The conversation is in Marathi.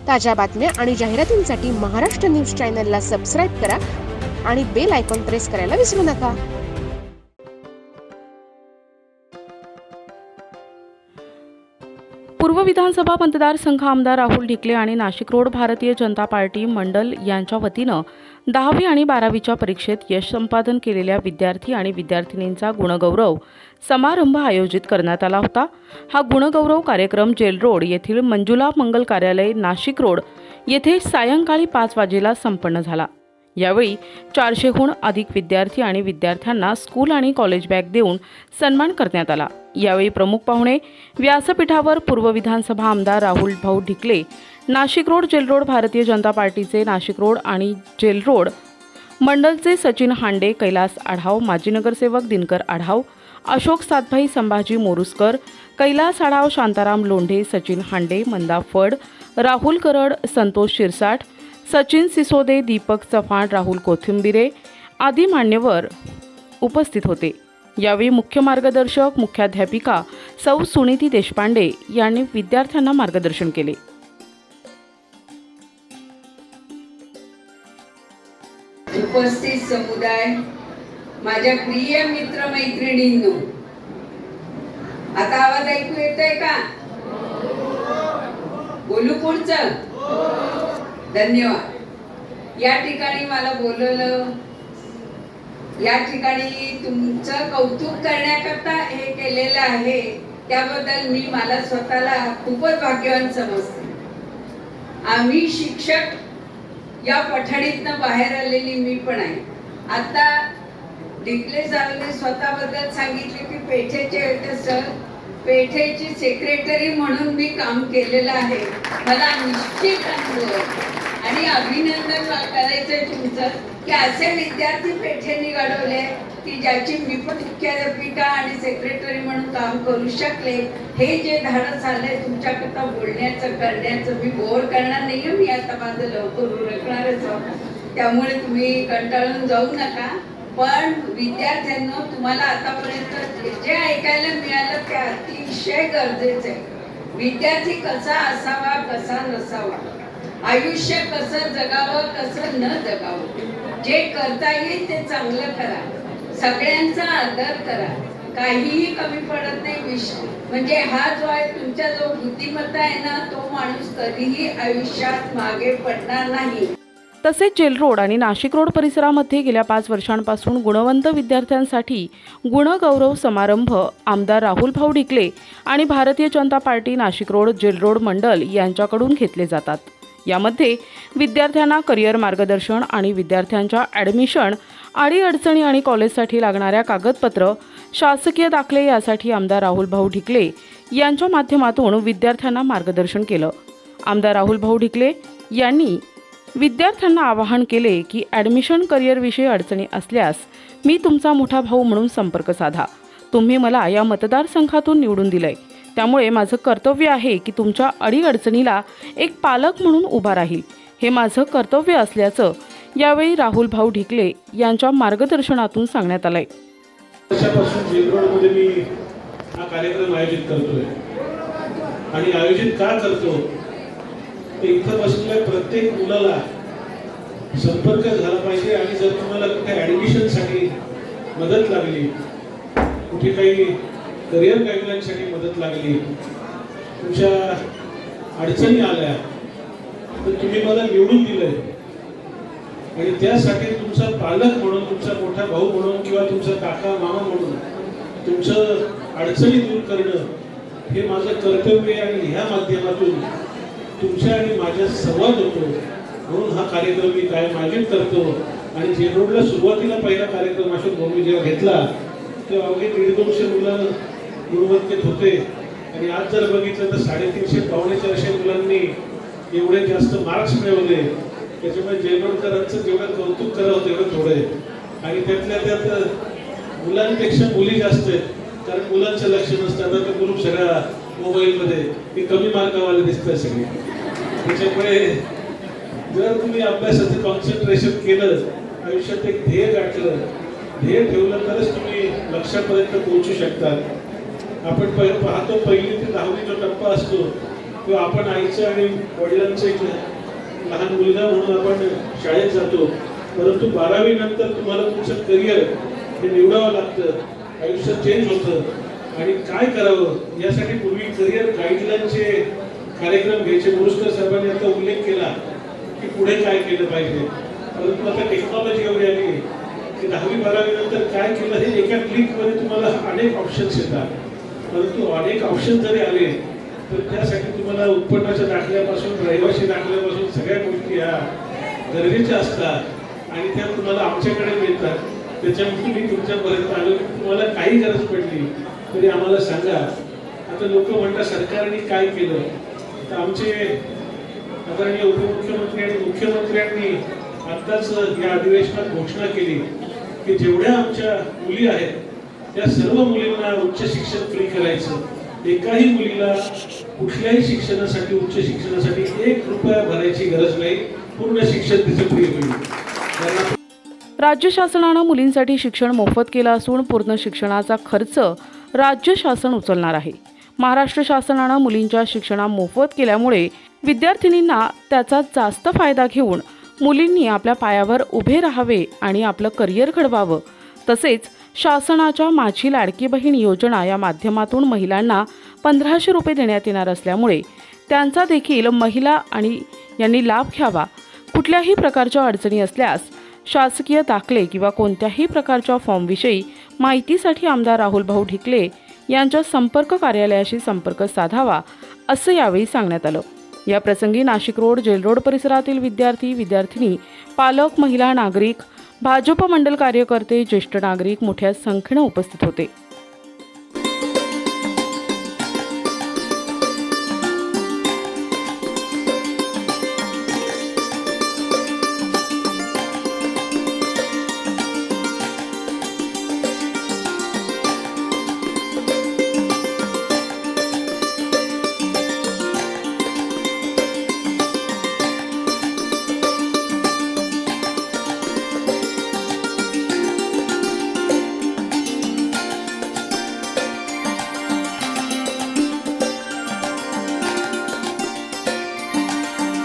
ताज्या बातम्या आणि जाहिरातींसाठी महाराष्ट्र न्यूज चॅनलला सबस्क्राईब करा आणि बेल आयकॉन प्रेस करायला विसरू नका। पूर्व विधानसभा मतदारसंघ आमदार राहुल ढिकले आणि नाशिक रोड भारतीय जनता पार्टी मंडल यांच्या वतीनं 10वी आणि 12वीच्या परीक्षेत यश संपादन केलेल्या विद्यार्थी आणि विद्यार्थिनींचा गुणगौरव समारंभ आयोजित करण्यात आला होता। हा गुणगौरव कार्यक्रम जेल रोड येथील मंजुला मंगल कार्यालय नाशिक रोड येथे सायंकाळी 5 वाजेला संपन्न झाला। यावेळी 400हून अधिक विद्यार्थी आणि विद्यार्थ्यांना स्कूल आणि कॉलेज बॅग देऊन सन्मान करण्यात आला। यावेळी प्रमुख पाहुणे व्यासपीठावर पूर्व विधानसभा आमदार राहुल भाऊ Dhikle, Nashik road gel road Bharatiya Janata पार्टीचे नाशिक रोड आणि जेल रोड मंडलचे सचिन हांडे, कैलास आढाव, माजी नगरसेवक दिनकर आढाव, अशोक सातभाई, संभाजी मोरुसकर, कैलास आढाव, शांताराम लोंढे, सचिन हांडे, मंदा फड, राहुल करड, संतोष शिरसाट, सचिन सिसोदे, दीपक चव्हाण, राहुल कोथिंबिरे आदी मान्यवर उपस्थित होते। यावेळी मुख्य मार्गदर्शक मुख्याध्यापिका सौ सुनीती देशपांडे यांनी विद्यार्थ्यांना मार्गदर्शन केले। उपस्थित समुदाय, माझ्या प्रिय मित्र मैत्रिणींनो, आता आवाज ऐकू येतोय का? बोलू पुढचं? धन्यवाद। या ठिकाणी मला बोलवलं, या ठिकाणी तुमचं कौतुक करण्याकरता हे केलेलं आहे, त्याबद्दल मी मला स्वतःला खूपच भाग्यवान समजते। आम्ही शिक्षक या पठडीतनं बाहेर आलेली मी पण आहे। आता ढिकले साहेबांनी स्वतःबद्दल सांगितले की पेठेची सेक्रेटरी म्हणून मी काम केलेलं आहे। मला निश्चित अनुभव आणि अभिनंदन करायचंय तुमचं की असे विद्यार्थी पेठेने घडवले की ज्याची मी पण मुख्याध्यापिका आणि सेक्रेटरी म्हणून काम करू शकले। हे जे धाडस आलंय तुमच्याकरता बोलण्याचं करण्याचं, मी बोर करणार नाहीये, मी आता माझं लवकर उरकणारच आहोत, त्यामुळे तुम्ही कंटाळून जाऊ नका। पण विद्यार्थ्यांनो, तुम्हाला आतापर्यंत जे ऐकायला मिळालं ते अतिशय गरजेचं आहे। विद्यार्थी कसा असावा, कसा नसावा, आयुष्य कसं जगावं, कसं न जगावं, जे करता येईल ते चांगलं करा, सगळ्यांचा आदर करा, काहीही कमी पडत नाही। म्हणजे हा जो आहे तुमच्या जो बुद्धिमत्ता आहे ना, तो माणूस कधीही आयुष्यात मागे पडणार नाही। तसेच जेल रोड आणि नाशिक रोड परिसरामध्ये गेल्या 5 वर्षांपासून गुणवंत विद्यार्थ्यांसाठी गुणगौरव समारंभ आमदार राहुल भाऊ ढिकले आणि Bharatiya Janata Party Nashik road gel Road Mandal यांच्याकडून घेतले जातात। यामध्ये विद्यार्थ्यांना करिअर मार्गदर्शन आणि विद्यार्थ्यांच्या ॲडमिशन, अडीअडचणी आणि कॉलेजसाठी लागणाऱ्या कागदपत्र, शासकीय दाखले यासाठी आमदार राहुल भाऊ ढिकले यांच्या माध्यमातून विद्यार्थ्यांना मार्गदर्शन केलं। आमदार राहुल भाऊ ढिकले यांनी विद्यार्थ्यांना आवाहन केले की ॲडमिशन, करिअरविषयी अडचणी असल्यास मी तुमचा मोठा भाऊ म्हणून संपर्क साधा। तुम्ही मला या मतदारसंघातून निवडून दिलंय, त्यामुळे माझं कर्तव्य आहे की तुमच्या अडीअडचणीला एक पालक म्हणून उभा राहील, हे माझं कर्तव्य असल्याचं यावेळी राहुल भाऊ ढिकले यांच्या मार्गदर्शनातून सांगण्यात आलंय। वर्षापासून जेल रोडमध्ये मी हा कार्यक्रम आयोजित करतोय आणि आयोजित का करतो ते इथं बसलेल्या प्रत्येक मुलाला संपर्क झाला पाहिजे। आणि जर तुम्हाला कुठे ॲडमिशनसाठी मदत लागली, कुठे काही करिअर गाईडलाईनसाठी मदत लागली, तुमच्या अडचणी आल्या, तर तुम्ही मला निवडून दिलंय आणि त्यासाठी तुमचा पालक म्हणून, तुमचा मोठा भाऊ म्हणून किंवा तुमचा काका मामा म्हणून तुमचं अडचणी दूर करणं हे माझं कर्तव्य आहे। आणि ह्या माध्यमातून तुमच्या आणि माझ्या संवाद होतो, म्हणून हा कार्यक्रम मी कायम आयोजित करतो। आणि जेल रोडला सुरुवातीला पहिला कार्यक्रम अशोक भाऊंनी जेव्हा घेतला तेव्हा अवघे 150-200 मुलं गुणवत्तेत होते आणि आज जर बघितलं तर 350-450 मुलांनी एवढे जास्त मार्क्स मिळवले। त्याच्यामुळे जेल रोडकरांचं जेवढं कौतुक करावं तेवढं थोडं आहे। आणि त्यातल्या त्यात मुलांपेक्षा मुली जास्त आहेत, कारण मुलांचं लक्ष नसतं। आता तो ग्रुप सगळ्या मोबाईलमध्ये हे कमी मार्कावाले दिसतात सगळे। त्याच्यामुळे जर तुम्ही अभ्यासाचं कॉन्सन्ट्रेशन केलं, आयुष्यात एक ध्येय गाठलं, ध्येय ठेवलं तरच तुम्ही लक्ष्यापर्यंत पोहोचू शकता। आपण पाहतो 1ली ते 10वी जो टप्पा असतो किंवा आपण आईचं आणि वडिलांचं एक लहान मुलगा म्हणून आपण शाळेत जातो, परंतु 12वी नंतर तुम्हाला तुमचं करिअर हे निवडावं लागतं, आयुष्य चेंज होतं आणि काय करावं यासाठी पूर्वी करिअर गाईडलाईनचे कार्यक्रम घ्यायचे. मुरुस्कर साहेबांनी आता उल्लेख केला की पुढे काय केलं पाहिजे, परंतु आता टेक्नॉलॉजी एवढी आली की 10वी 12वी नंतर काय केलं हे एका क्लिकमध्ये तुम्हाला अनेक ऑप्शन्स येतात. परंतु अनेक ऑप्शन जरी आले तर त्यासाठी तुम्हाला उत्पन्नाच्या दाखल्यापासून रहिवासी दाखल्यापासून सगळ्या गोष्टी ह्या गरजेच्या असतात आणि त्या तुम्हाला आमच्याकडे मिळतात. त्याच्यामुळे मी तुमच्यापर्यंत आलो की तुम्हाला काही गरज पडली तरी आम्हाला सांगा. आता लोक म्हणतात सरकारने काय केलं, तर आमचे आदरणीय उपमुख्यमंत्री आणि मुख्यमंत्र्यांनी आत्ताच या अधिवेशनात घोषणा केली की जेवढ्या आमच्या मुली आहेत त्या सर्व मुलींना उच्च शिक्षण फ्री करायचं. एकाही मुलीला कुठल्याही शिक्षणासाठी उच्च शिक्षणासाठी 1 रुपया भरायची गरज नाही, पूर्ण शिक्षण तिचं फ्री होईल. राज्य शासनानं मुलींसाठी शिक्षण मोफत केलं असून पूर्ण शिक्षणाचा खर्च राज्य शासन उचलणार आहे. महाराष्ट्र शासनानं मुलींच्या शिक्षणा मोफत केल्यामुळे विद्यार्थिनींना त्याचा जास्त फायदा घेऊन मुलींनी आपल्या पायावर उभे राहावे आणि आपलं करिअर घडवावं. तसेच शासनाच्या माझी लाडकी बहीण योजना या माध्यमातून महिलांना 1500 रुपये देण्यात येणार असल्यामुळे त्यांचा देखील महिला आणि यांनी लाभ घ्यावा. कुठल्याही प्रकारच्या अडचणी असल्यास शासकीय दाखले किंवा कोणत्याही प्रकारच्या फॉर्मविषयी माहितीसाठी आमदार राहुल भाऊ ढिकले यांच्या संपर्क कार्यालयाशी संपर्क साधावा असं यावेळी सांगण्यात आलं. या प्रसंगी नाशिक रोड, जेल रोड परिसरातील विद्यार्थी, विद्यार्थिनी, पालक, महिला, नागरिक, भाजप मंडल कार्यकर्ते, ज्येष्ठ नागरिक मोठ्या संख्येने उपस्थित होते.